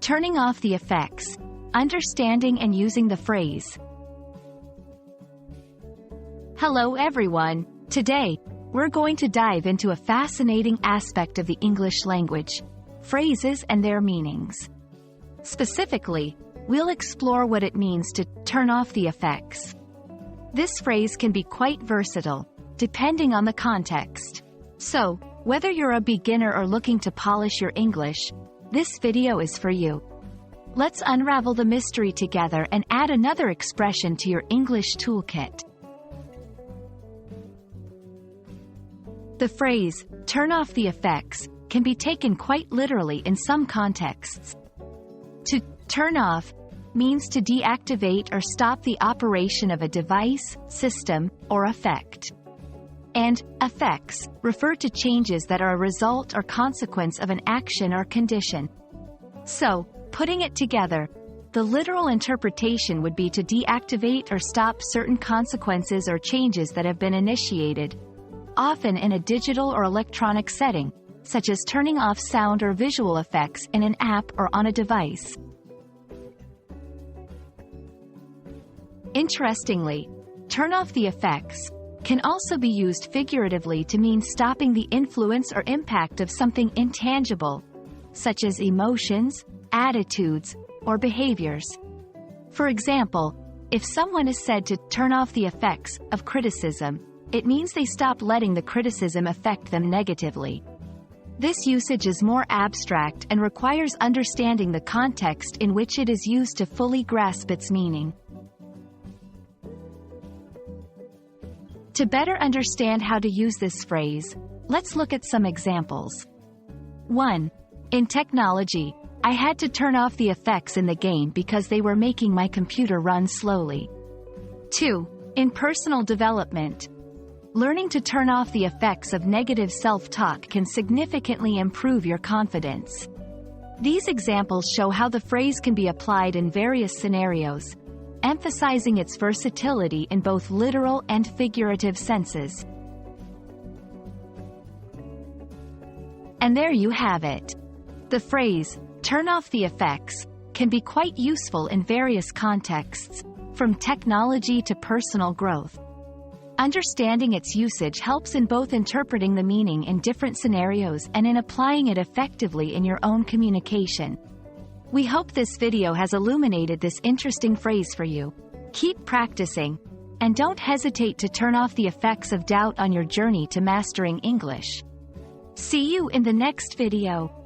Turning off the effects. Understanding and using the phrase. Hello everyone. Today, we're going to dive into a fascinating aspect of the English language, phrases and their meanings. Specifically, we'll explore what it means to turn off the effects. This phrase can be quite versatile, depending on the context. So, whether you're a beginner or looking to polish your English, this video is for you. Let's unravel the mystery together and add another expression to your English toolkit. The phrase, turn off the effects, can be taken quite literally in some contexts. To turn off means to deactivate or stop the operation of a device, system, or effect. And effects refer to changes that are a result or consequence of an action or condition. So, putting it together, the literal interpretation would be to deactivate or stop certain consequences or changes that have been initiated, often in a digital or electronic setting, such as turning off sound or visual effects in an app or on a device. Interestingly, turn off the effects can also be used figuratively to mean stopping the influence or impact of something intangible, such as emotions, attitudes, or behaviors. For example, if someone is said to turn off the effects of criticism, it means they stop letting the criticism affect them negatively. This usage is more abstract and requires understanding the context in which it is used to fully grasp its meaning. To better understand how to use this phrase, let's look at some examples. 1. In technology, I had to turn off the effects in the game because they were making my computer run slowly. 2. In personal development, learning to turn off the effects of negative self-talk can significantly improve your confidence. These examples show how the phrase can be applied in various scenarios, emphasizing its versatility in both literal and figurative senses. And there you have it. The phrase, turn off the effects, can be quite useful in various contexts, from technology to personal growth. Understanding its usage helps in both interpreting the meaning in different scenarios and in applying it effectively in your own communication. We hope this video has illuminated this interesting phrase for you. Keep practicing, and don't hesitate to turn off the effects of doubt on your journey to mastering English. See you in the next video.